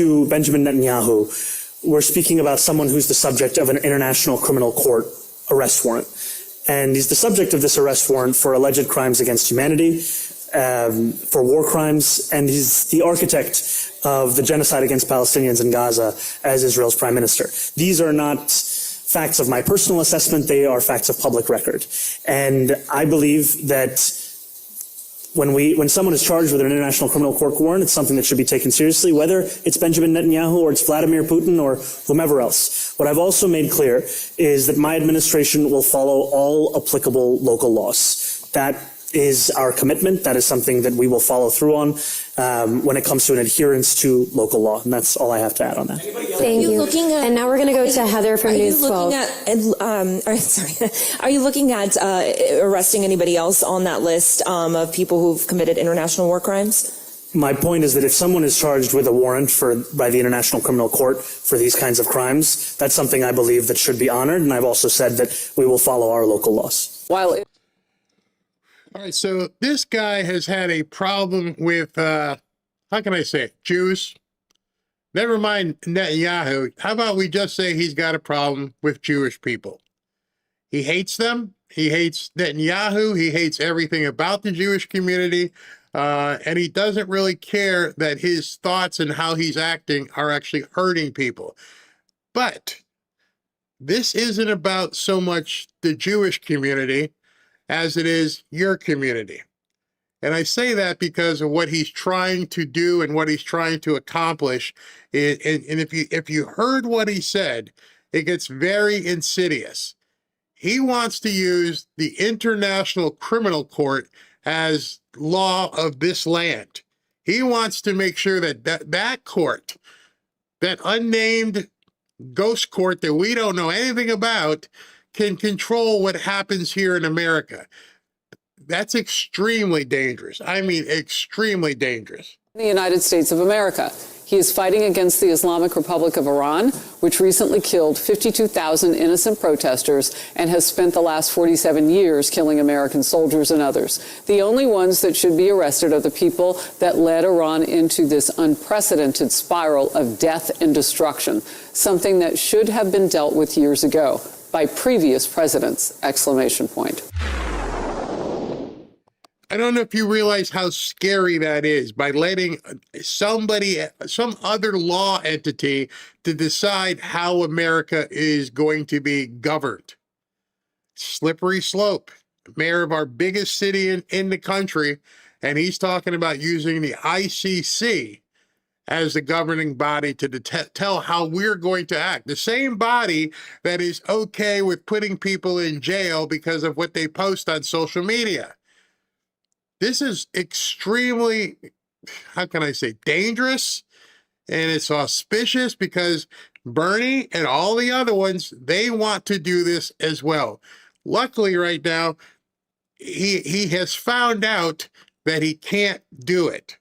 To Benjamin Netanyahu, we're speaking about someone who's the subject of an international criminal court arrest warrant. And he's the subject of this arrest warrant for alleged crimes against humanity, for war crimes, and he's the architect of the genocide against Palestinians in Gaza as Israel's prime minister. These are not facts of my personal assessment, they are facts of public record. And I believe that when someone is charged with an international criminal court warrant, it's something that should be taken seriously, whether it's Benjamin Netanyahu or it's Vladimir Putin or whomever else. What I've also made clear is that my administration will follow all applicable local laws. That is our commitment. That is something that we will follow through on when it comes to an adherence to local law. And that's all I have to add on that. Thank you. And now we're going to go to Heather from News 12. Are you looking at arresting anybody else on that list of people who've committed international war crimes? My point is that if someone is charged with a warrant by the International Criminal Court for these kinds of crimes, that's something I believe that should be honored. And I've also said that we will follow our local laws. All right, so this guy has had a problem with, how can I say it, Jews? Never mind Netanyahu. How about we just say he's got a problem with Jewish people? He hates them. He hates Netanyahu. He hates everything about the Jewish community. And he doesn't really care that his thoughts and how he's acting are actually hurting people. But this isn't about so much the Jewish community as it is your community. And I say that because of what he's trying to do and what he's trying to accomplish. And if you heard what he said, it gets very insidious. He wants to use the International Criminal Court as law of this land. He wants to make sure that court, that unnamed ghost court that we don't know anything about, can control what happens here in America. That's extremely dangerous. I mean, extremely dangerous. The United States of America. He is fighting against the Islamic Republic of Iran, which recently killed 52,000 innocent protesters and has spent the last 47 years killing American soldiers and others. The only ones that should be arrested are the people that led Iran into this unprecedented spiral of death and destruction, something that should have been dealt with years ago by previous presidents, exclamation point. I don't know if you realize how scary that is, by letting some other law entity to decide how America is going to be governed. Slippery slope. Mayor of our biggest city in the country, and he's talking about using the ICC as the governing body to tell how we're going to act. The same body that is okay with putting people in jail because of what they post on social media. This is extremely, how can I say, dangerous, and it's auspicious because Bernie and all the other ones, they want to do this as well. Luckily right now, he has found out that he can't do it.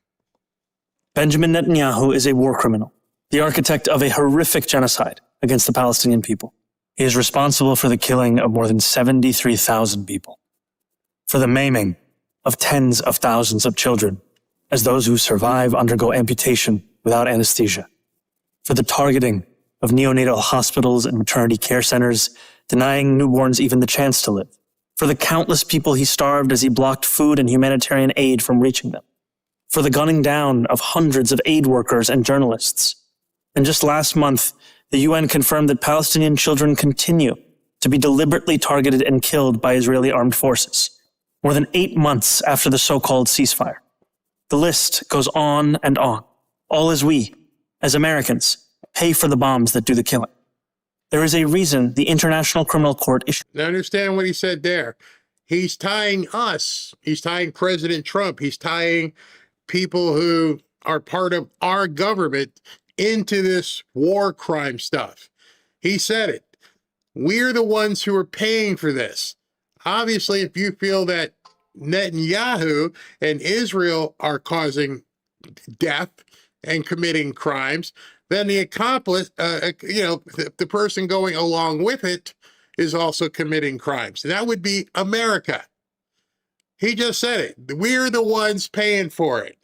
Benjamin Netanyahu is a war criminal, the architect of a horrific genocide against the Palestinian people. He is responsible for the killing of more than 73,000 people, for the maiming of tens of thousands of children, as those who survive undergo amputation without anesthesia, for the targeting of neonatal hospitals and maternity care centers, denying newborns even the chance to live, for the countless people he starved as he blocked food and humanitarian aid from reaching them, for the gunning down of hundreds of aid workers and journalists. And just last month, the UN confirmed that Palestinian children continue to be deliberately targeted and killed by Israeli armed forces, more than 8 months after the so-called ceasefire. The list goes on and on, all as we, as Americans, pay for the bombs that do the killing. There is a reason the International Criminal Court issued. Now understand what he said there. He's tying us, he's tying President Trump, he's tying people who are part of our government into this war crime stuff. He said it. We're the ones who are paying for this. Obviously, if you feel that Netanyahu and Israel are causing death and committing crimes, then the accomplice, the person going along with it is also committing crimes. That would be America. He just said it. We're the ones paying for it.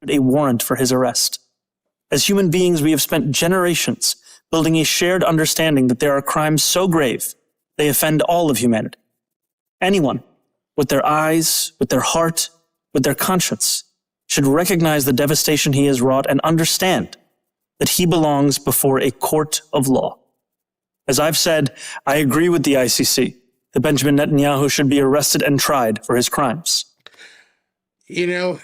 A warrant for his arrest. As human beings, we have spent generations building a shared understanding that there are crimes so grave they offend all of humanity. Anyone, with their eyes, with their heart, with their conscience, should recognize the devastation he has wrought and understand that he belongs before a court of law. As I've said, I agree with the ICC that Benjamin Netanyahu should be arrested and tried for his crimes. You know,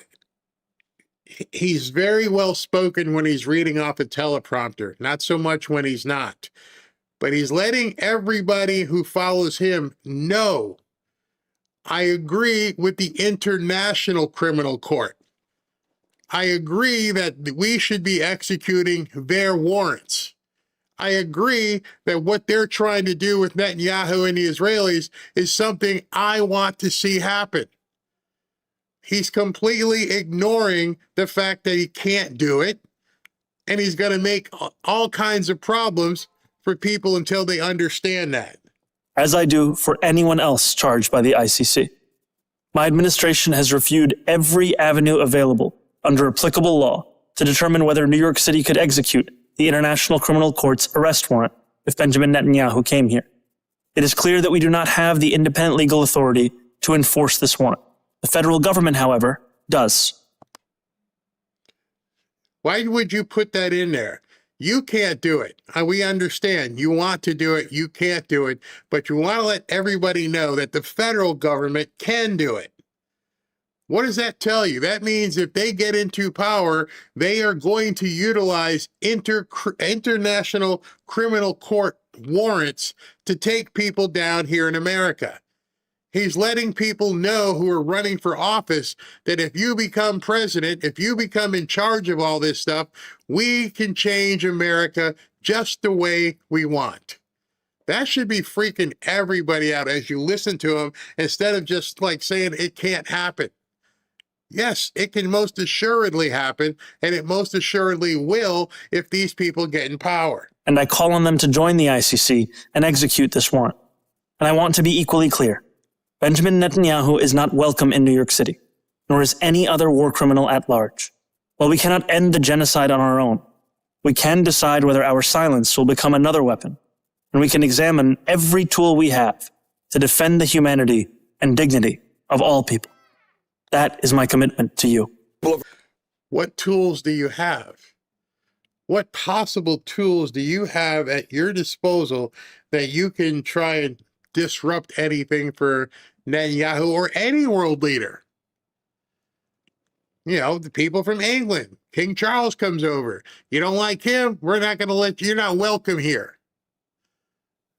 he's very well spoken when he's reading off a teleprompter, not so much when he's not. But he's letting everybody who follows him know, I agree with the International Criminal Court. I agree that we should be executing their warrants. I agree that what they're trying to do with Netanyahu and the Israelis is something I want to see happen. He's completely ignoring the fact that he can't do it, and he's going to make all kinds of problems for people until they understand that. As I do for anyone else charged by the ICC. My administration has reviewed every avenue available under applicable law to determine whether New York City could execute the International Criminal Court's arrest warrant if Benjamin Netanyahu came here. It is clear that we do not have the independent legal authority to enforce this warrant. The federal government, however, does. Why would you put that in there? You can't do it. We understand. You want to do it. You can't do it. But you want to let everybody know that the federal government can do it. What does that tell you? That means if they get into power, they are going to utilize international criminal court warrants to take people down here in America. He's letting people know who are running for office that if you become president, if you become in charge of all this stuff, we can change America just the way we want. That should be freaking everybody out as you listen to him instead of just like saying it can't happen. Yes, it can most assuredly happen, and it most assuredly will if these people get in power. And I call on them to join the ICC and execute this warrant. And I want to be equally clear. Benjamin Netanyahu is not welcome in New York City, nor is any other war criminal at large. While we cannot end the genocide on our own, we can decide whether our silence will become another weapon, and we can examine every tool we have to defend the humanity and dignity of all people. That is my commitment to you. What tools do you have? What possible tools do you have at your disposal that you can try and disrupt anything for Netanyahu or any world leader? You know, the people from England. King Charles comes over. You don't like him? We're not going to let you. You're not welcome here.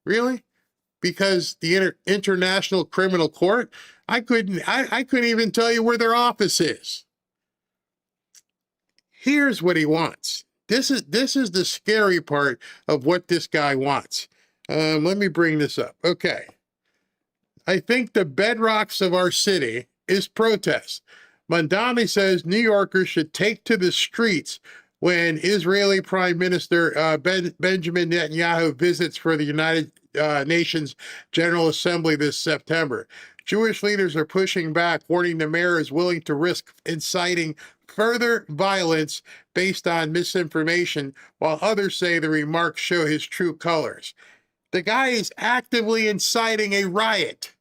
Really? Because the International Criminal Court, I couldn't even tell you where their office is. Here's what he wants. This is the scary part of what this guy wants. Let me bring this up. Okay. I think the bedrocks of our city is protest. Mandani says New Yorkers should take to the streets when Israeli Prime Minister Benjamin Netanyahu visits for the United Nations General Assembly this September. Jewish leaders are pushing back, warning the mayor is willing to risk inciting further violence based on misinformation, while others say the remarks show his true colors. The guy is actively inciting a riot.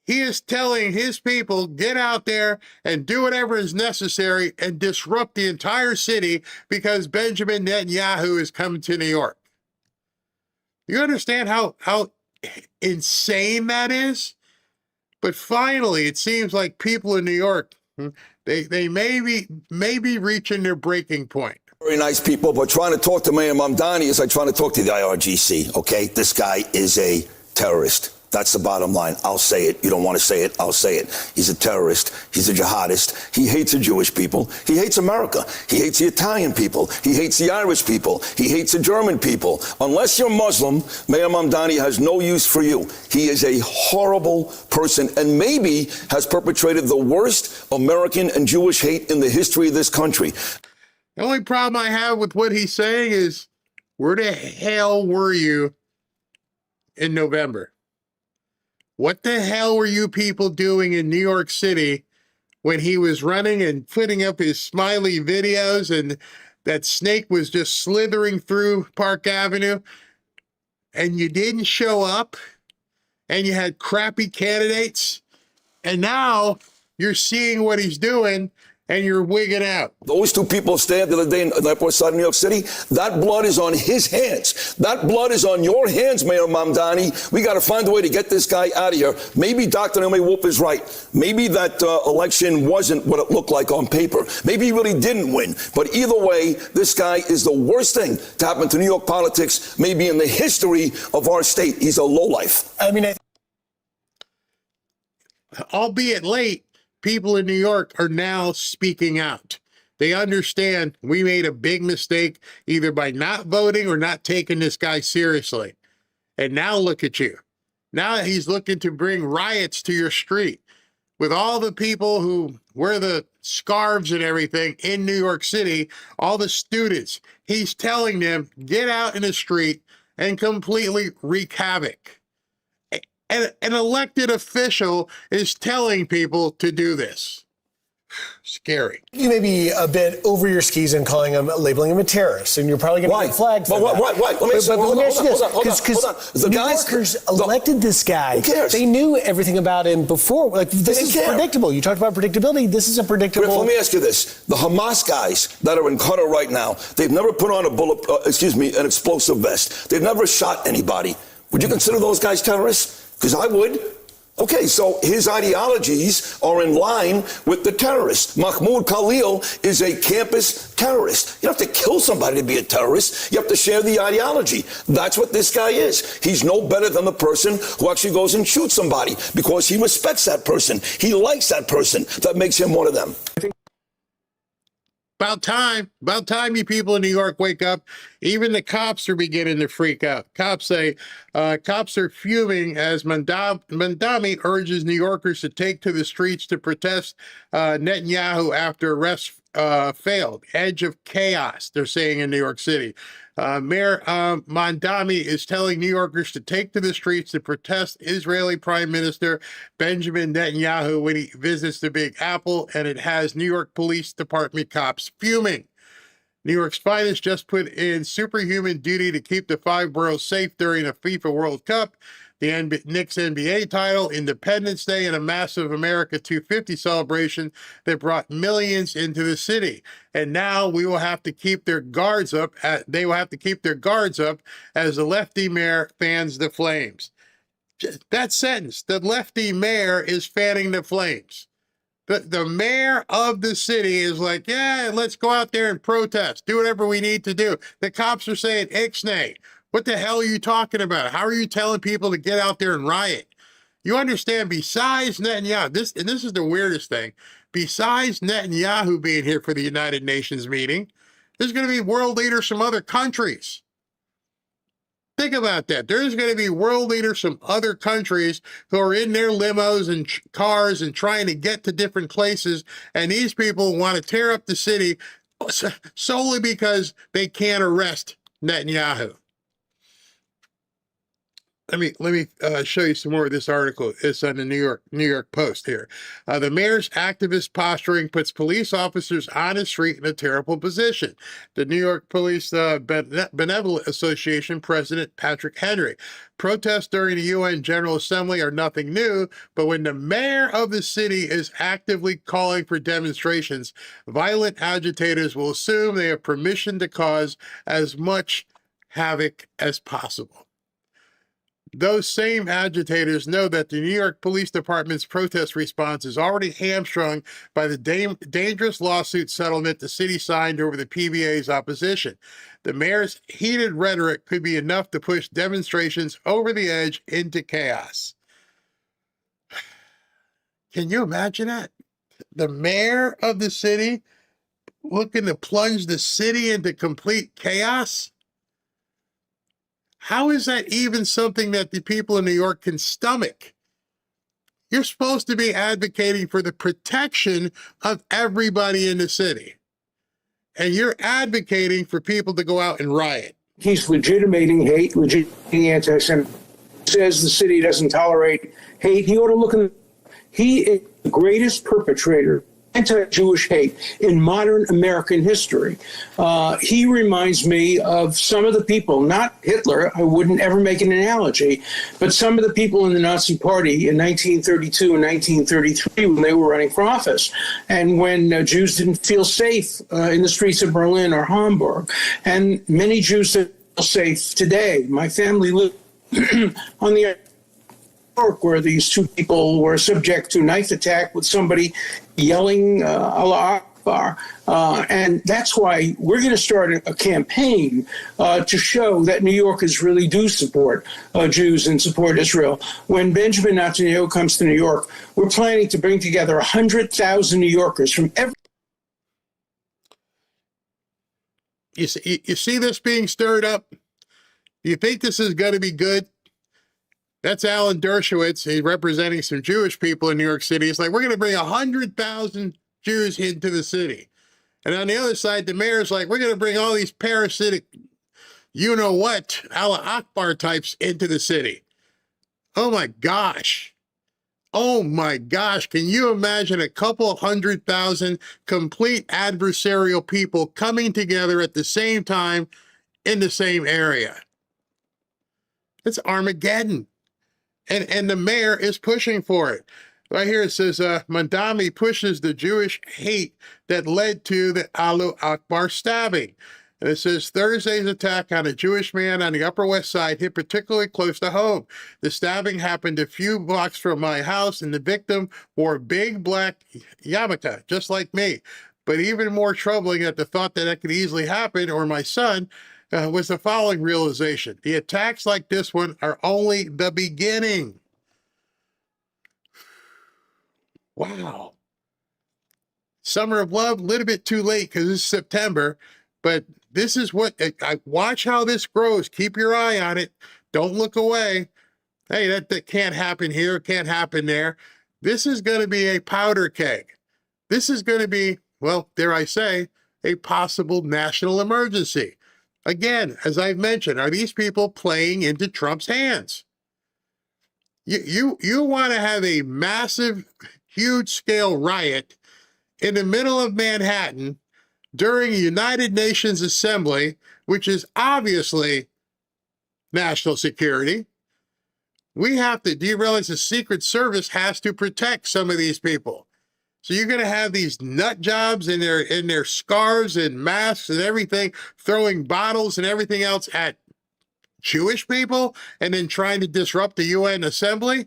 He is telling his people, get out there and do whatever is necessary and disrupt the entire city because Benjamin Netanyahu is coming to New York. You understand how insane that is? But finally, it seems like people in New York, they may be reaching their breaking point. Very nice people, but trying to talk to Mayor Mamdani is like trying to talk to the IRGC, okay? This guy is a terrorist. That's the bottom line. I'll say it. You don't want to say it. I'll say it. He's a terrorist. He's a jihadist. He hates the Jewish people. He hates America. He hates the Italian people. He hates the Irish people. He hates the German people. Unless you're Muslim, Mayor Mamdani has no use for you. He is a horrible person and maybe has perpetrated the worst American and Jewish hate in the history of this country. The only problem I have with what he's saying is, where the hell were you in November? What the hell were you people doing in New York City when he was running and putting up his smiley videos and that snake was just slithering through Park Avenue, and you didn't show up, and you had crappy candidates, and now you're seeing what he's doing, and you're wigging out. Those two people stabbed the other day in the Upper Side of New York City, that blood is on his hands. That blood is on your hands, Mayor Mamdani. We got to find a way to get this guy out of here. Maybe Dr. Naomi Wolf is right. Maybe that election wasn't what it looked like on paper. Maybe he really didn't win. But either way, this guy is the worst thing to happen to New York politics, maybe in the history of our state. He's a lowlife. I mean, albeit late, people in New York are now speaking out. They understand we made a big mistake either by not voting or not taking this guy seriously. And now look at you. Now he's looking to bring riots to your street with all the people who wear the scarves and everything in New York City, all the students. He's telling them, get out in the street and completely wreak havoc. And an elected official is telling people to do this. Scary. you may be a bit over your skis in labeling him a terrorist, and you're probably going to get flagged for that. Why? Let me ask you this. Because New Yorkers elected this guy. Who cares? They knew everything about him before. Like, this is predictable. You talked about predictability. This is a predictable. Griff, let me ask you this. The Hamas guys that are in Qatar right now, they've never put on an explosive vest. They've never shot anybody. Would you consider those guys terrorists? Because I would. Okay, so his ideologies are in line with the terrorists. Mahmoud Khalil is a campus terrorist. You don't have to kill somebody to be a terrorist. You have to share the ideology. That's what this guy is. He's no better than the person who actually goes and shoots somebody because he respects that person. He likes that person. That makes him one of them. About time you people in New York wake up. Even the cops are beginning to freak out. Cops are fuming as Mamdani urges New Yorkers to take to the streets to protest Netanyahu after arrests failed. Edge of chaos, they're saying in New York City. Mayor Mamdani is telling New Yorkers to take to the streets to protest Israeli Prime Minister Benjamin Netanyahu when he visits the Big Apple, and it has New York Police Department cops fuming. New York's finest just put in superhuman duty to keep the 5 boroughs safe during a FIFA World Cup, the Knicks NBA title, Independence Day, and a massive America 250 celebration that brought millions into the city. And now we will have to keep their guards up. They will have to keep their guards up as the lefty mayor fans the flames. That sentence, the lefty mayor is fanning the flames. The mayor of the city is like, yeah, let's go out there and protest, do whatever we need to do. The cops are saying, ixnay. What the hell are you talking about? How are you telling people to get out there and riot? You understand, besides Netanyahu, this is the weirdest thing, besides Netanyahu being here for the United Nations meeting, there's going to be world leaders from other countries. Think about that. There's going to be world leaders from other countries who are in their limos and cars and trying to get to different places, and these people want to tear up the city solely because they can't arrest Netanyahu. Let me show you some more of this article. It's on the New York Post here. The mayor's activist posturing puts police officers on the street in a terrible position. The New York Police Benevolent Association President Patrick Henry. Protests during the UN General Assembly are nothing new, but when the mayor of the city is actively calling for demonstrations, violent agitators will assume they have permission to cause as much havoc as possible. Those same agitators know that the New York Police Department's protest response is already hamstrung by the dangerous lawsuit settlement the city signed over the PBA's opposition. The mayor's heated rhetoric could be enough to push demonstrations over the edge into chaos. Can you imagine that? The mayor of the city looking to plunge the city into complete chaos? How is that even something that the people in New York can stomach? You're supposed to be advocating for the protection of everybody in the city. And you're advocating for people to go out and riot. He's legitimating hate, legitimating anti-Semitism. Says the city doesn't tolerate hate. He ought to look in. He is the greatest perpetrator anti-Jewish hate in modern American history. He reminds me of some of the people, not Hitler, I wouldn't ever make an analogy, but some of the people in the Nazi Party in 1932 and 1933 when they were running for office, and when Jews didn't feel safe in the streets of Berlin or Hamburg. And many Jews that feel safe today. My family lived on the York, where these two people were subject to a knife attack with somebody yelling Allah Akbar. And that's why we're going to start a campaign to show that New Yorkers really do support Jews and support Israel. When Benjamin Netanyahu comes to New York, we're planning to bring together 100,000 New Yorkers from every... You see this being stirred up? Do you think this is going to be good? That's Alan Dershowitz. He's representing some Jewish people in New York City. It's like, we're going to bring 100,000 Jews into the city. And on the other side, the mayor's like, we're going to bring all these parasitic, you-know-what, Allah Akbar types into the city. Oh, my gosh. Oh, my gosh. Can you imagine a couple 100,000 complete adversarial people coming together at the same time in the same area? It's Armageddon. And the mayor is pushing for it. Right here it says, Mandami pushes the Jewish hate that led to the Allah Akbar stabbing. And it says, Thursday's attack on a Jewish man on the Upper West Side hit particularly close to home. The stabbing happened a few blocks from my house, and the victim wore a big black yarmulke, just like me. But even more troubling at the thought that could easily happen, or my son, was the following realization. The attacks like this one are only the beginning. Wow. Summer of Love, a little bit too late because it's September, but this is what, I watch how this grows. Keep your eye on it. Don't look away. Hey, that can't happen here, can't happen there. This is going to be a powder keg. This is going to be, well, dare I say, a possible national emergency. Again, as I've mentioned, are these people playing into Trump's hands? You want to have a massive, huge-scale riot in the middle of Manhattan during a United Nations assembly, which is obviously national security. Do you realize the Secret Service has to protect some of these people? So you're going to have these nut jobs in their scarves and masks and everything, throwing bottles and everything else at Jewish people and then trying to disrupt the UN assembly?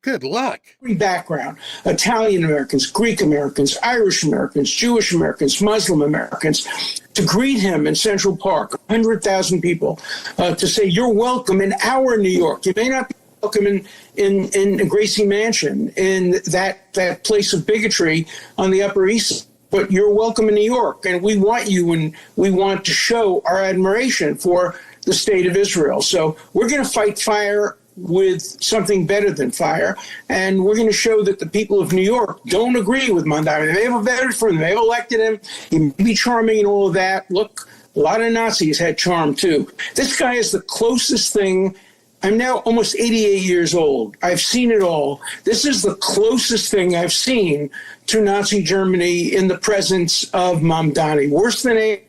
Good luck. Every background, Italian Americans, Greek Americans, Irish Americans, Jewish Americans, Muslim Americans, to greet him in Central Park, 100,000 people, to say, you're welcome in our New York. You may not be welcome in Gracie Mansion, in that place of bigotry on the Upper East Side, but you're welcome in New York. And we want you, and we want to show our admiration for the state of Israel. So we're going to fight fire with something better than fire. And we're going to show that the people of New York don't agree with Mandami. They have voted for him. They've elected him. He may be charming and all of that. Look, a lot of Nazis had charm too. This guy is the closest thing. I'm now almost 88 years old. I've seen it all. This is the closest thing I've seen to Nazi Germany in the presence of Mamdani. Worse than a...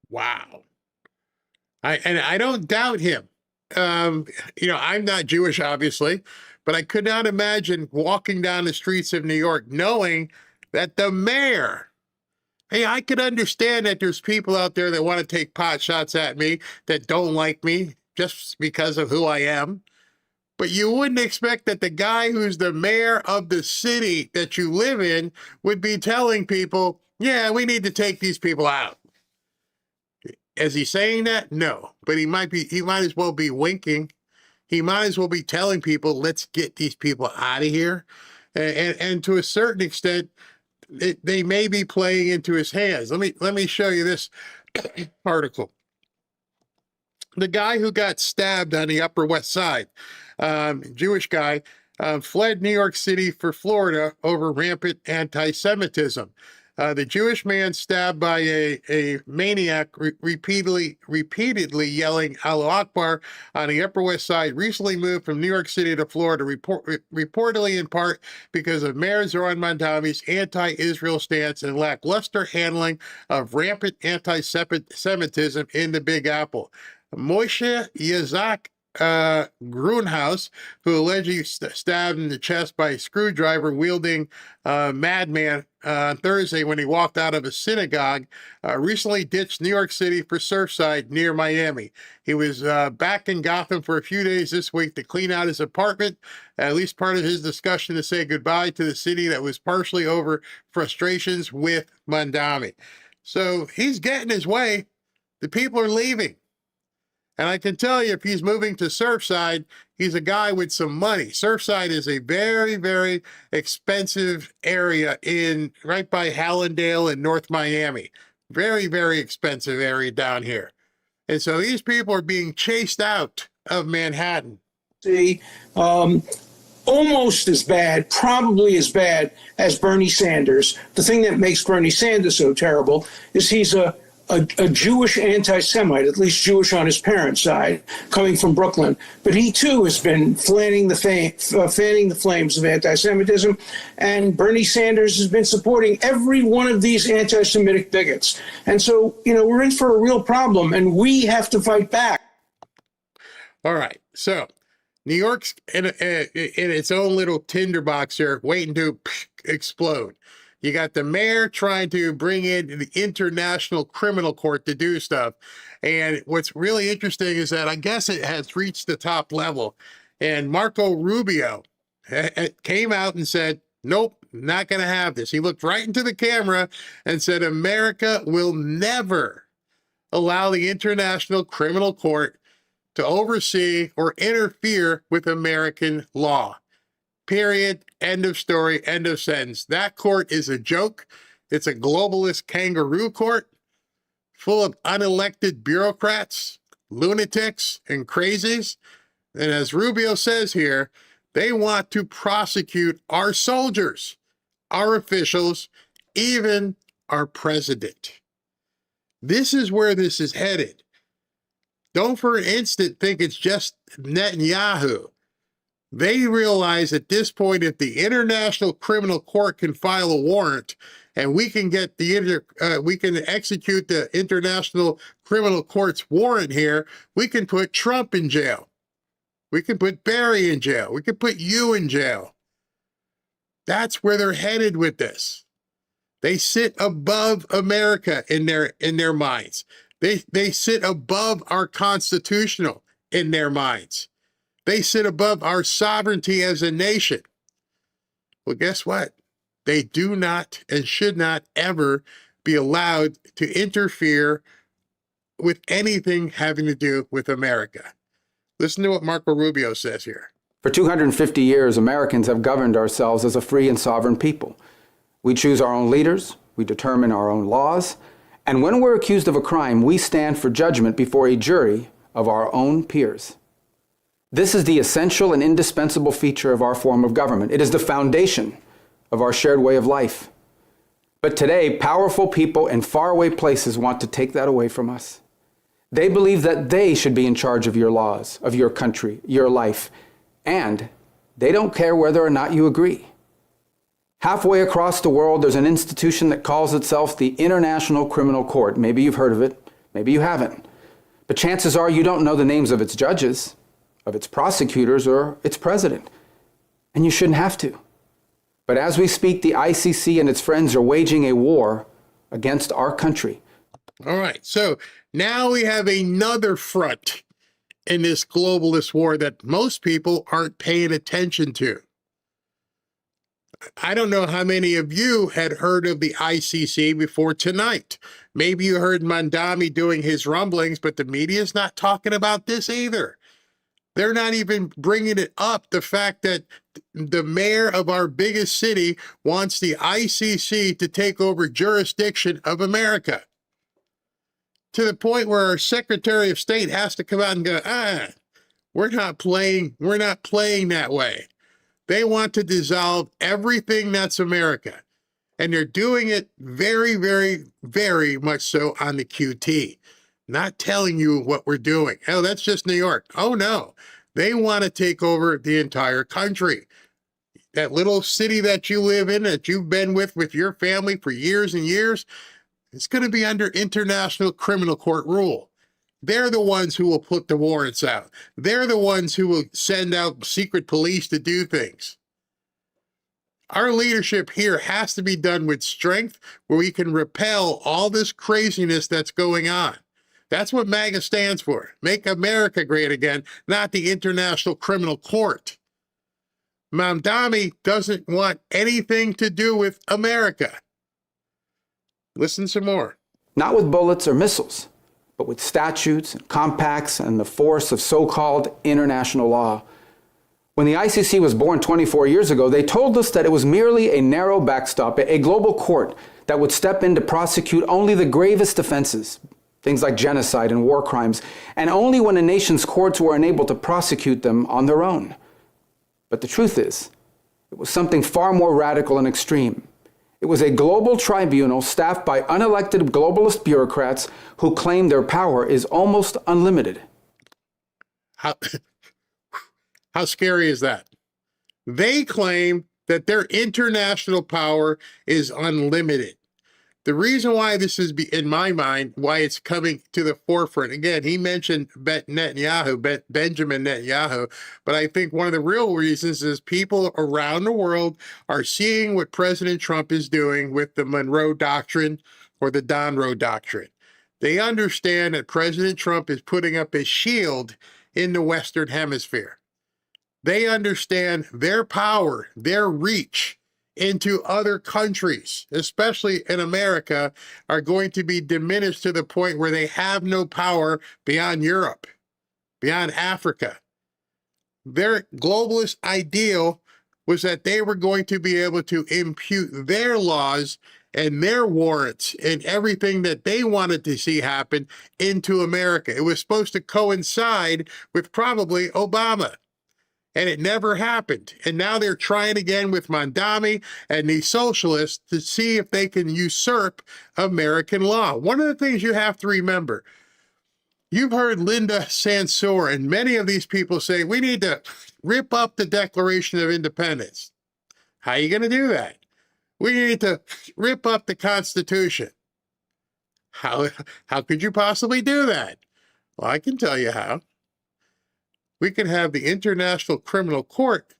Wow. I don't doubt him. I'm not Jewish, obviously, but I could not imagine walking down the streets of New York knowing that the mayor, hey, I could understand that there's people out there that want to take pot shots at me, that don't like me just because of who I am. But you wouldn't expect that the guy who's the mayor of the city that you live in would be telling people, yeah, we need to take these people out. Is he saying that? No, but he might as well be winking. He might as well be telling people, let's get these people out of here. And to a certain extent, they may be playing into his hands. Let me show you this article. The guy who got stabbed on the Upper West Side, Jewish guy, fled New York City for Florida over rampant anti-Semitism. The Jewish man stabbed by a maniac repeatedly yelling Allahu Akbar on the Upper West Side recently moved from New York City to Florida, reportedly in part because of Mayor Zoran Mandami's anti-Israel stance and lackluster handling of rampant anti-Semitism in the Big Apple. Moshe Yazak Grunhaus, who allegedly stabbed in the chest by a screwdriver wielding madman on Thursday when he walked out of a synagogue, recently ditched New York City for Surfside near Miami. He was back in Gotham for a few days this week to clean out his apartment, at least part of his discussion to say goodbye to the city that was partially over frustrations with Mandami. So he's getting his way. The people are leaving. And I can tell you, if he's moving to Surfside, he's a guy with some money. Surfside is a very, very expensive area right by Hallandale in North Miami. Very, very expensive area down here. And so these people are being chased out of Manhattan. Almost as bad, probably as bad as Bernie Sanders. The thing that makes Bernie Sanders so terrible is he's a Jewish anti-Semite, at least Jewish on his parents' side, coming from Brooklyn. But he, too, has been fanning the flames of anti-Semitism. And Bernie Sanders has been supporting every one of these anti-Semitic bigots. And so, we're in for a real problem, and we have to fight back. All right. So New York's in its own little tinderbox here, waiting to explode. You got the mayor trying to bring in the International Criminal Court to do stuff. And what's really interesting is that I guess it has reached the top level. And Marco Rubio came out and said, nope, not going to have this. He looked right into the camera and said, America will never allow the International Criminal Court to oversee or interfere with American law. Period. End of story. End of sentence. That court is a joke. It's a globalist kangaroo court full of unelected bureaucrats, lunatics, and crazies. And as Rubio says here, they want to prosecute our soldiers, our officials, even our president. This is where this is headed. Don't for an instant think it's just Netanyahu. They realize at this point, if the International Criminal Court can file a warrant and we can get we can execute the International Criminal Court's warrant here, we can put Trump in jail. We can put Barry in jail. We can put you in jail. That's where they're headed with this. They sit above America in their minds. They sit above our constitutional in their minds. They sit above our sovereignty as a nation. Well, guess what? They do not and should not ever be allowed to interfere with anything having to do with America. Listen to what Marco Rubio says here. For 250 years, Americans have governed ourselves as a free and sovereign people. We choose our own leaders, we determine our own laws, and when we're accused of a crime, we stand for judgment before a jury of our own peers. This is the essential and indispensable feature of our form of government. It is the foundation of our shared way of life. But today, powerful people in faraway places want to take that away from us. They believe that they should be in charge of your laws, of your country, your life, and they don't care whether or not you agree. Halfway across the world, there's an institution that calls itself the International Criminal Court. Maybe you've heard of it, maybe you haven't. But chances are you don't know the names of its judges, of its prosecutors, or its president. And you shouldn't have to. But as we speak, the ICC and its friends are waging a war against our country. All right, so now we have another front in this globalist war that most people aren't paying attention to. I don't know how many of you had heard of the ICC before tonight. Maybe you heard Mandami doing his rumblings, but the media's not talking about this either. They're not even bringing it up, the fact that the mayor of our biggest city wants the ICC to take over jurisdiction of America. To the point where our Secretary of State has to come out and go, we're not playing that way. They want to dissolve everything that's America. And they're doing it very, very, very much so on the QT. Not telling you what we're doing. Oh, that's just New York. Oh, no. They want to take over the entire country. That little city that you live in, that you've been with your family for years and years, it's going to be under international criminal court rule. They're the ones who will put the warrants out. They're the ones who will send out secret police to do things. Our leadership here has to be done with strength where we can repel all this craziness that's going on. That's what MAGA stands for. Make America great again, not the International Criminal Court. Mamdani doesn't want anything to do with America. Listen some more. Not with bullets or missiles, but with statutes and compacts and the force of so-called international law. When the ICC was born 24 years ago, they told us that it was merely a narrow backstop, a global court that would step in to prosecute only the gravest offenses, things like genocide and war crimes, and only when a nation's courts were unable to prosecute them on their own. But the truth is, it was something far more radical and extreme. It was a global tribunal staffed by unelected globalist bureaucrats who claim their power is almost unlimited. How scary is that? They claim that their international power is unlimited. The reason why this is, in my mind, why it's coming to the forefront, again, he mentioned Benjamin Netanyahu, but I think one of the real reasons is people around the world are seeing what President Trump is doing with the Monroe Doctrine or the Donroe Doctrine. They understand that President Trump is putting up a shield in the Western Hemisphere. They understand their power, their reach into other countries, especially in America, are going to be diminished to the point where they have no power beyond Europe, beyond Africa. Their globalist ideal was that they were going to be able to impute their laws and their warrants and everything that they wanted to see happen into America. It was supposed to coincide with probably Obama. And it never happened. And now they're trying again with Mamdani and the socialists to see if they can usurp American law. One of the things you have to remember, you've heard Linda Sarsour and many of these people say, we need to rip up the Declaration of Independence. How are you going to do that? We need to rip up the Constitution. How could you possibly do that? Well, I can tell you how. We can have the International Criminal Court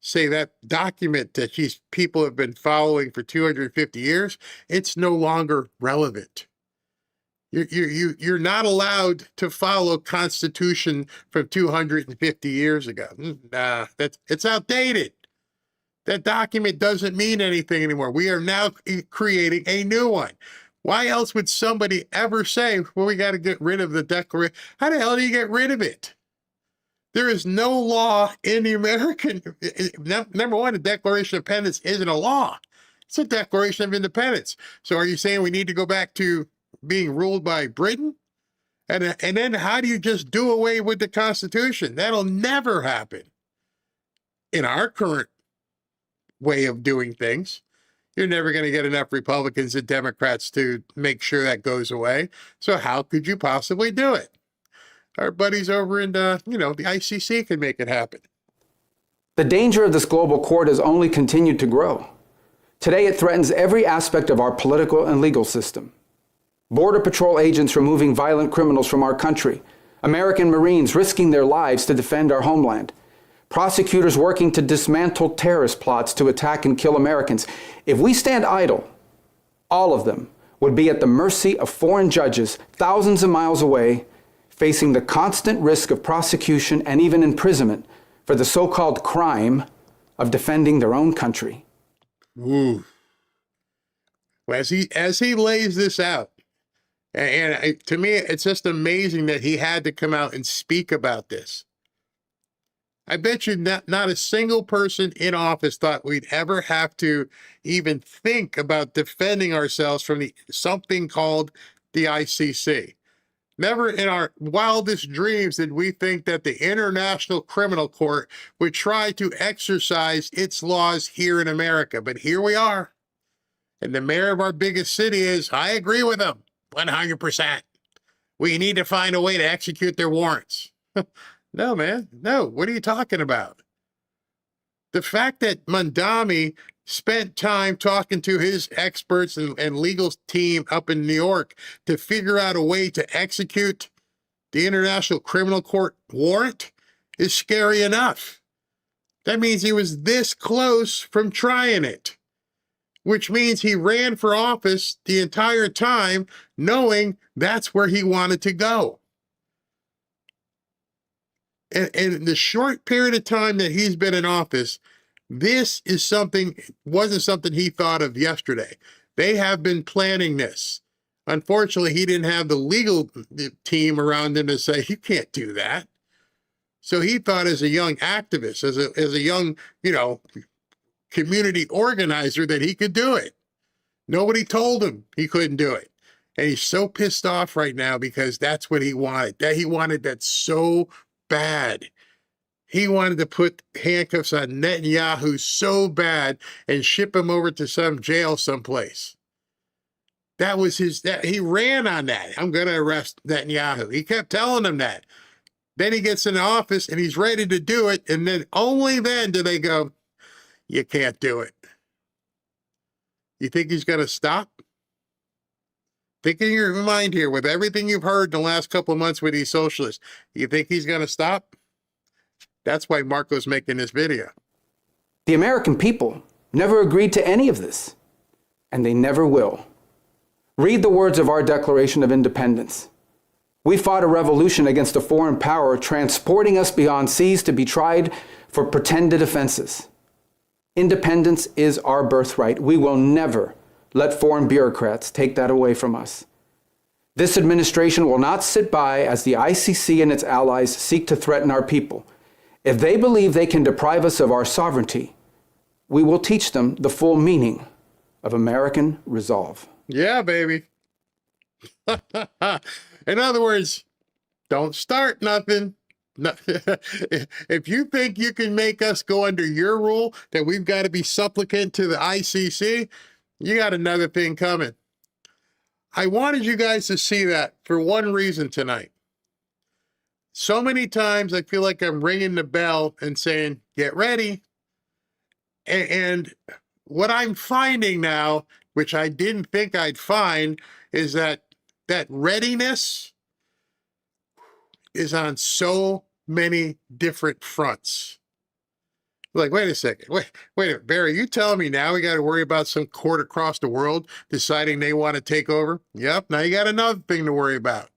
say that document that these people have been following for 250 years, it's no longer relevant. You're not allowed to follow Constitution from 250 years ago. Nah, it's outdated. That document doesn't mean anything anymore. We are now creating a new one. Why else would somebody ever say, well, we got to get rid of the Declaration? How the hell do you get rid of it? There is no law in the American, number one, the Declaration of Independence isn't a law. It's a Declaration of Independence. So are you saying we need to go back to being ruled by Britain? And then how do you just do away with the Constitution? That'll never happen. In our current way of doing things, you're never going to get enough Republicans and Democrats to make sure that goes away. So how could you possibly do it? Our buddies over in, the ICC can make it happen. The danger of this global court has only continued to grow. Today, it threatens every aspect of our political and legal system. Border Patrol agents removing violent criminals from our country. American Marines risking their lives to defend our homeland. Prosecutors working to dismantle terrorist plots to attack and kill Americans. If we stand idle, all of them would be at the mercy of foreign judges thousands of miles away, facing the constant risk of prosecution and even imprisonment for the so-called crime of defending their own country. Ooh. As he lays this out, and to me, it's just amazing that he had to come out and speak about this. I bet you not a single person in office thought we'd ever have to even think about defending ourselves from something called the ICC. Never in our wildest dreams did we think that the International Criminal Court would try to exercise its laws here in America. But here we are. And the mayor of our biggest city is, I agree with him 100%. We need to find a way to execute their warrants. No, man. No. What are you talking about? The fact that Mandami spent time talking to his experts and legal team up in New York to figure out a way to execute the International Criminal Court warrant is scary enough. That means he was this close from trying it, which means he ran for office the entire time knowing that's where he wanted to go. And in the short period of time that he's been in office, this is wasn't something he thought of yesterday. They have been planning this. Unfortunately, he didn't have the legal team around him to say, you can't do that. So he thought as a young activist, as a young, community organizer that he could do it. Nobody told him he couldn't do it. And he's so pissed off right now because that's what he wanted. He wanted that so bad. He wanted to put handcuffs on Netanyahu so bad and ship him over to some jail someplace. That was he ran on that. I'm going to arrest Netanyahu. He kept telling him that. Then he gets in office and he's ready to do it. And then only then do they go, you can't do it. You think he's going to stop? Think in your mind here, with everything you've heard in the last couple of months with these socialists, you think he's going to stop? That's why Marco's making this video. The American people never agreed to any of this, and they never will. Read the words of our Declaration of Independence. We fought a revolution against a foreign power transporting us beyond seas to be tried for pretended offenses. Independence is our birthright. We will never let foreign bureaucrats take that away from us. This administration will not sit by as the ICC and its allies seek to threaten our people. If they believe they can deprive us of our sovereignty, we will teach them the full meaning of American resolve. Yeah, baby. In other words, don't start nothing. If you think you can make us go under your rule that we've got to be supplicant to the ICC, you got another thing coming. I wanted you guys to see that for one reason tonight. So many times I feel like I'm ringing the bell and saying, get ready. And what I'm finding now, which I didn't think I'd find, is that readiness is on so many different fronts. Like, wait a second. Wait a minute, Barry, you telling me now we got to worry about some court across the world deciding they want to take over? Yep. Now you got another thing to worry about.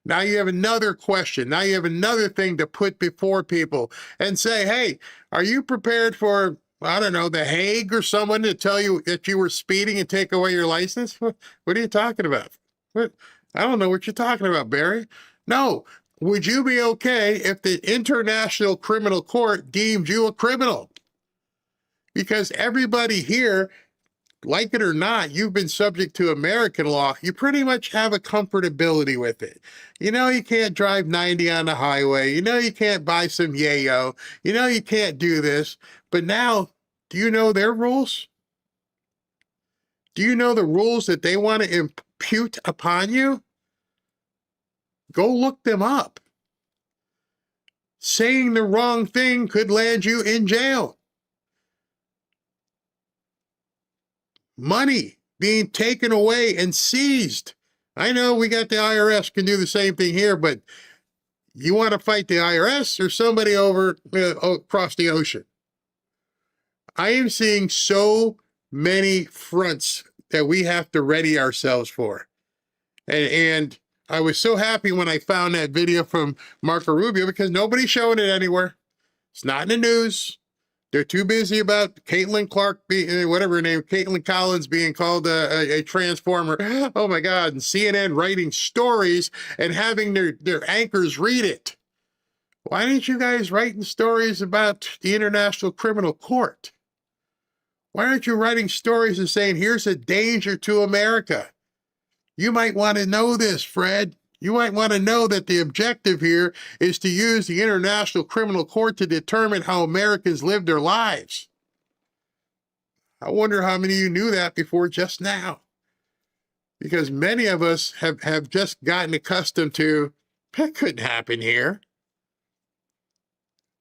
Now you have another question. Now you have another thing to put before people and say, hey, are you prepared for, I don't know, The Hague or someone to tell you that you were speeding and take away your license? What are you talking about? I don't know what you're talking about, Barry. No. Would you be okay if the International Criminal Court deemed you a criminal? Because everybody here, like it or not, you've been subject to American law. You pretty much have a comfortability with it. You know you can't drive 90 on the highway. You know you can't buy some yayo. You know you can't do this. But now, do you know their rules? Do you know the rules that they want to impute upon you? Go look them up. Saying the wrong thing could land you in jail. Money being taken away and seized. I know we got the IRS can do the same thing here, but you want to fight the IRS or somebody over across the ocean? I am seeing so many fronts that we have to ready ourselves for. And I was so happy when I found that video from Marco Rubio because nobody's showing it anywhere. It's not in the news. They're too busy about Caitlin Clark, whatever her name, Caitlin Collins being called a transformer. Oh my God. And CNN writing stories and having their anchors read it. Why aren't you guys writing stories about the International Criminal Court? Why aren't you writing stories and saying, here's a danger to America? You might want to know this, Fred. You might want to know that the objective here is to use the International Criminal Court to determine how Americans live their lives. I wonder how many of you knew that before just now. Because many of us have just gotten accustomed to, that couldn't happen here.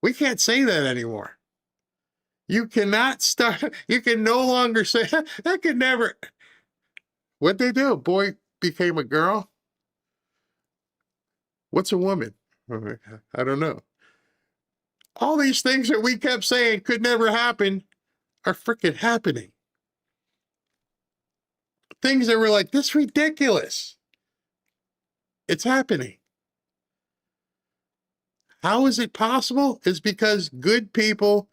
We can't say that anymore. You cannot start, you can no longer say, that could never. What'd they do? A boy became a girl? What's a woman? I don't know. All these things that we kept saying could never happen are freaking happening. Things that were like, this is ridiculous. It's happening. How is it possible? It's because good people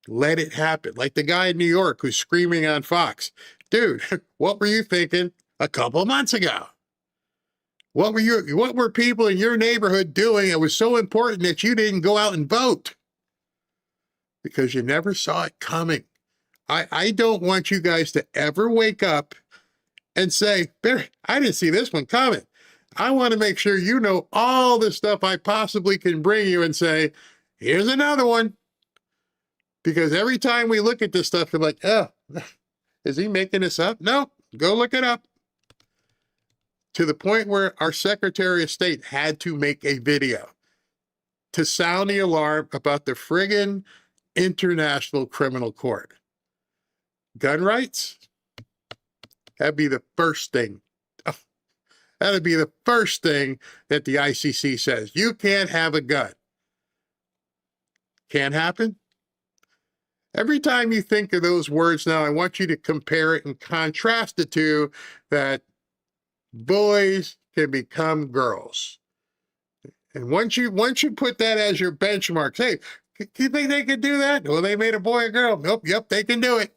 let it happen. Like the guy in New York who's screaming on Fox. Dude, what were you thinking a couple months ago? What were people in your neighborhood doing that was so important that you didn't go out and vote? Because you never saw it coming. I don't want you guys to ever wake up and say, Barry, I didn't see this one coming. I want to make sure you know all the stuff I possibly can bring you and say, here's another one. Because every time we look at this stuff, we're like, oh, is he making this up? No, go look it up. To the point where our Secretary of State had to make a video to sound the alarm about the friggin' International Criminal Court. Gun rights? That'd be the first thing. That'd be the first thing that the ICC says. You can't have a gun. Can't happen? Every time you think of those words now, I want you to compare it and contrast it to that boys can become girls. And once you put that as your benchmark, hey, do you think they could do that? Well, they made a boy a girl. Nope, yep, they can do it.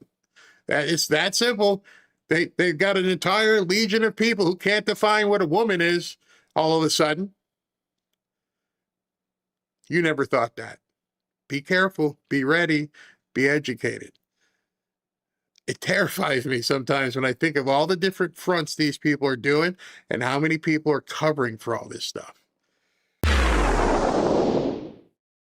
It's that simple. They've got an entire legion of people who can't define what a woman is all of a sudden. You never thought that. Be careful, be ready, be educated. It terrifies me sometimes when I think of all the different fronts these people are doing and how many people are covering for all this stuff.